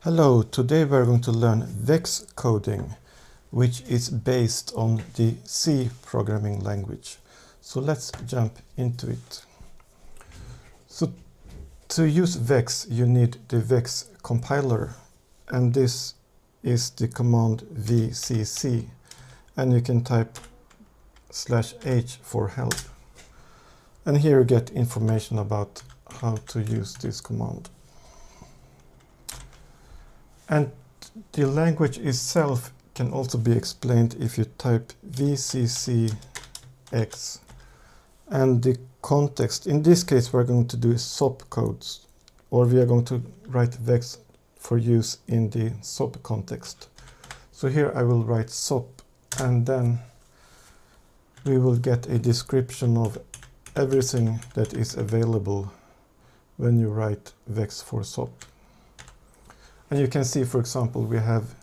Hello, today we're going to learn VEX coding, which is based on the C programming language. So let's jump into it. So to use VEX, you need the VEX compiler, and this is the command vcc, and you can type /h for help. And here you get information about how to use this command. And the language itself can also be explained if you type vccx, and the context. In this case, we're going to do SOP codes, or we are going to write VEX for use in the SOP context. So here I will write SOP, and then we will get a description of everything that is available when you write VEX for SOP. And you can see, for example, we have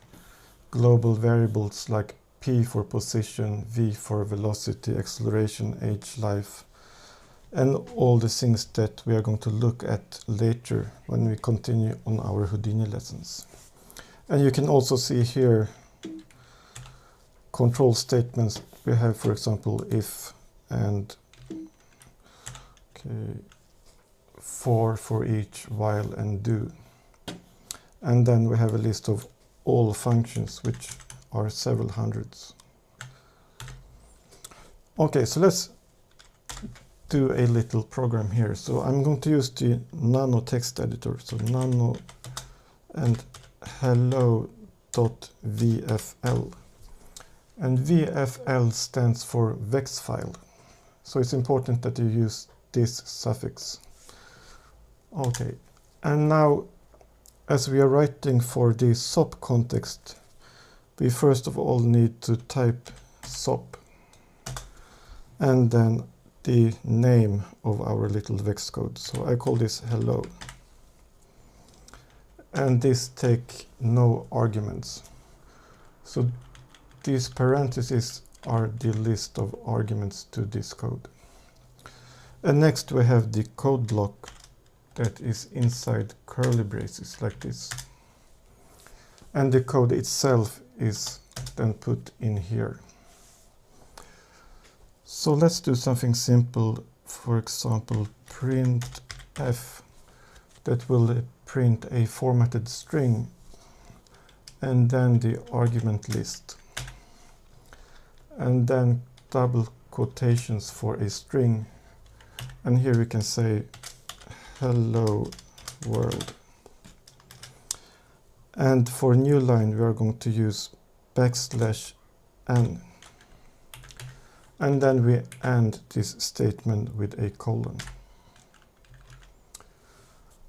global variables like p for position, v for velocity, acceleration, age, life, and all the things that we are going to look at later when we continue on our Houdini lessons. And you can also see here control statements. We have, for example, if and for each, while, and do. And then we have a list of all functions, which are several hundreds. Okay, so let's do a little program here. So I'm going to use the nano text editor. So nano and hello.vfl. And VFL stands for VEX file. So it's important that you use this suffix. Okay, and now as we are writing for the SOP context, we first of all need to type SOP and then the name of our little VEX code. So I call this hello. And this take no arguments. So these parentheses are the list of arguments to this code. And next we have the code block that is inside curly braces like this. And the code itself is then put in here. So let's do something simple. For example, printf that will print a formatted string and then the argument list. And then double quotations for a string. And here we can say hello world. And for new line we are going to use \n. And then we end this statement with a colon.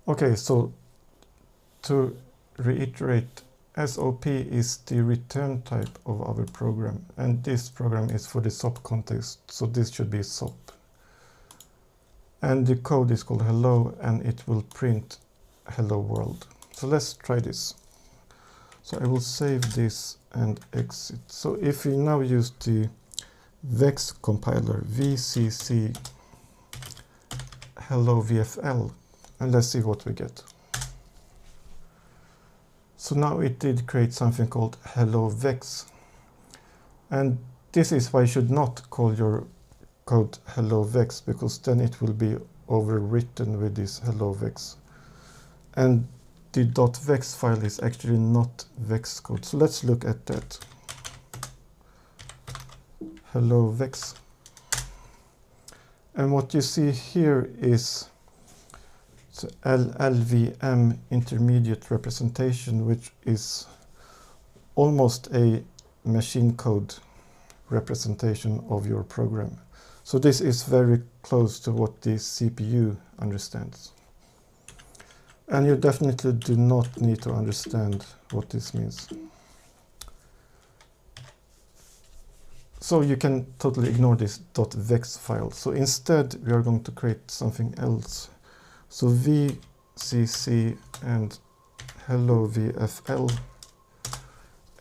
Okay, so to reiterate, SOP is the return type of our program, and this program is for the SOP context, so this should be SOP. And the code is called hello, and it will print hello world. So let's try this. So I will save this and exit. So if we now use the VEX compiler, vcc hello vfl, and let's see what we get. So now it did create something called hello VEX. And this is why you should not call your code hello VEX, because then it will be overwritten with this hello VEX. And the .vex file is actually not VEX code. So let's look at that. Hello VEX. And what you see here is LLVM intermediate representation, which is almost a machine code representation of your program. So this is very close to what the CPU understands. And you definitely do not need to understand what this means. So you can totally ignore this .vex file. So instead we are going to create something else. So vcc and hello vfl,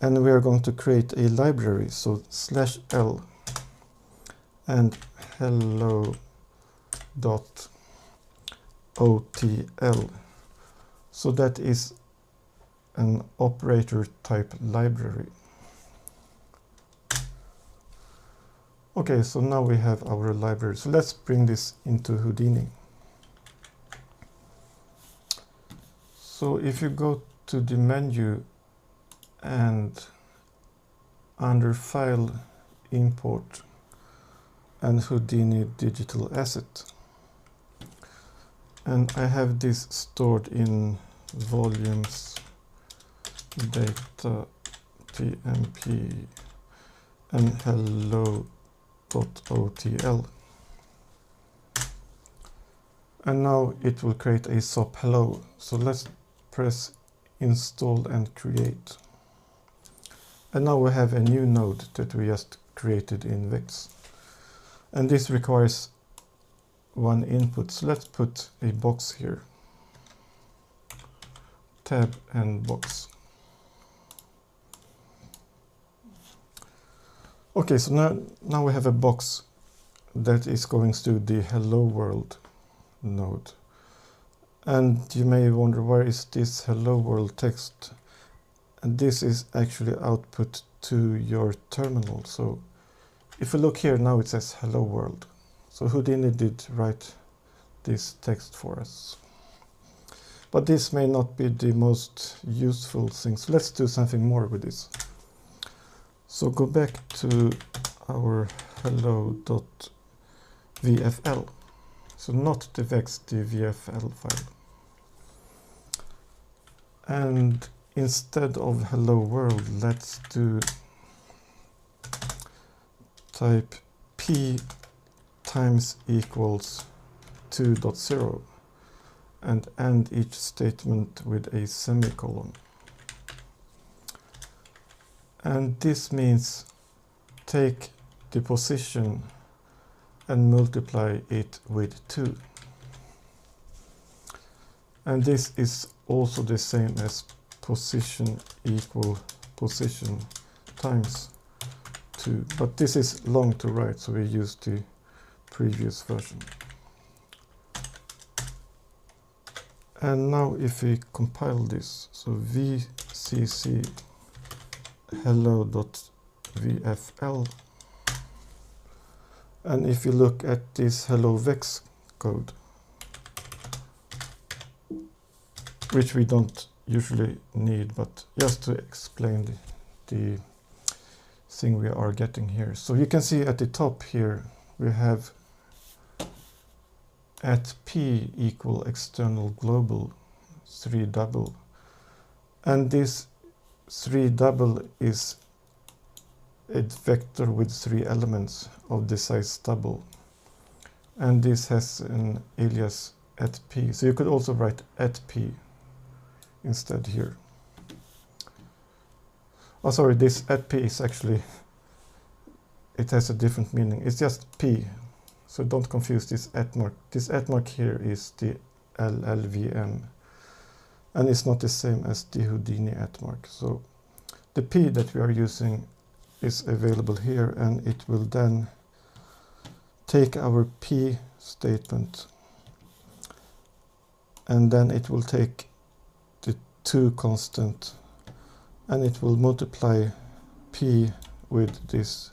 and we are going to create a library. So /l and hello.otl. So that is an operator type library. Okay, so now we have our library. So let's bring this into Houdini. So if you go to the menu and under File, Import, and Houdini Digital Asset, and I have this stored in volumes, data, tmp, and hello.otl. And now it will create a SOP hello. So let's press install and create. And now we have a new node that we just created in VEX. And this requires one input. So let's put a box here. Tab and box. Okay, so now we have a box that is going to the hello world node. And you may wonder, where is this hello world text? And this is actually output to your terminal. So if you look here now, it says hello world. So Houdini did write this text for us. But this may not be the most useful thing. So let's do something more with this. So go back to our hello.vfl. So not the VEX, the VFL file. And instead of hello world, let's do type p times equals 2.0 and end each statement with a semicolon. And this means take the position and multiply it with 2. And this is also the same as position equal position times 2. But this is long to write, so we use the previous version. And now if we compile this, so vcc hello.vfl, and if you look at this hello VEX code, which we don't usually need, but just to explain the thing we are getting here. So you can see at the top here, we have at p equal external global 3 double. And this 3 double is a vector with 3 elements of the size double. And this has an alias at p. So you could also write at p instead here. Oh, sorry, this at p is actually, it has a different meaning. It's just p. So don't confuse this at mark. This at mark here is the LLVM. And it's not the same as the Houdini at mark. So the p that we are using is available here, and it will then take our p statement, and then it will take the 2 constant, and it will multiply p with this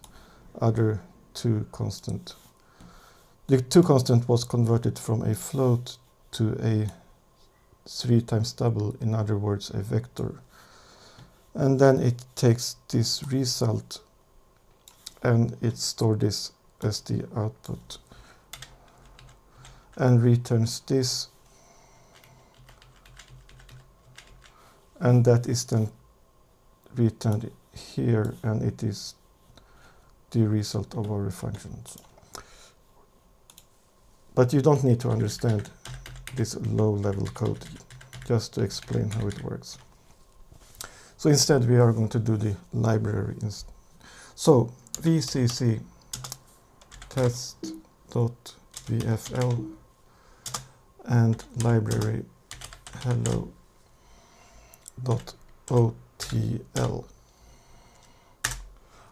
other 2 constant. The 2 constant was converted from a float to a 3 times double, in other words, a vector. And then it takes this result and it stores this as the output and returns this, and that is then returned here, and it is the result of our functions. But you don't need to understand this low-level code, just to explain how it works. So instead we are going to do the library. So vcc test.vfl and library hello.otl.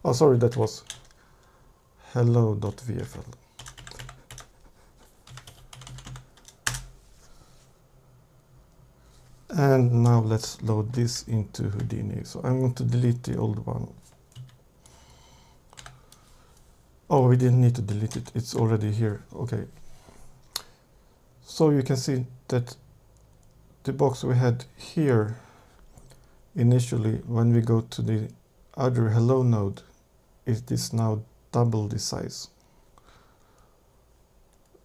Oh, sorry, that was hello.vfl. And now let's load this into Houdini. So I'm going to delete the old one. Oh, we didn't need to delete it. It's already here. Okay. So you can see that the box we had here initially, when we go to the other hello node, it is now double the size.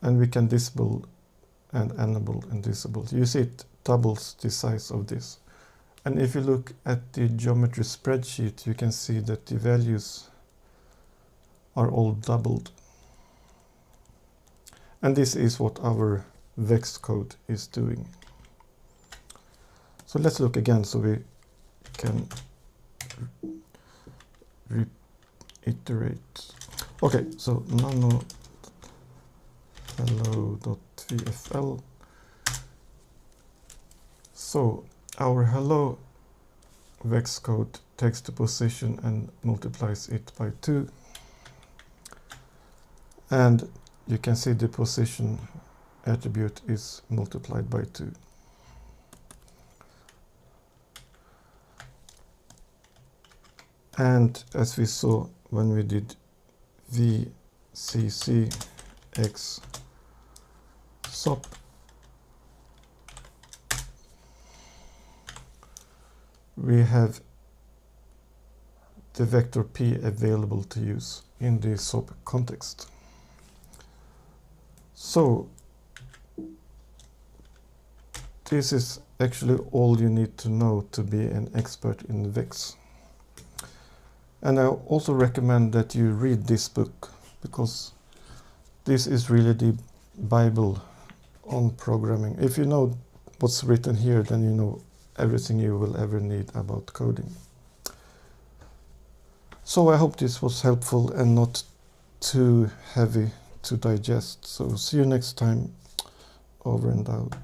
And we can disable and enable and disable. You see it doubles the size of this. And if you look at the geometry spreadsheet, you can see that the values are all doubled. And this is what our VEX code is doing. So let's look again so we can reiterate. Okay, so nano hello.vfl. So our hello VEX code takes the position and multiplies it by 2. And you can see the position attribute is multiplied by 2. And as we saw when we did VCCX SOP, we have the vector P available to use in the SOP context. So this is actually all you need to know to be an expert in VEX. And I also recommend that you read this book, because this is really the Bible on programming. If you know what's written here, then you know everything you will ever need about coding. So I hope this was helpful and not too heavy to digest. So see you next time. Over and out.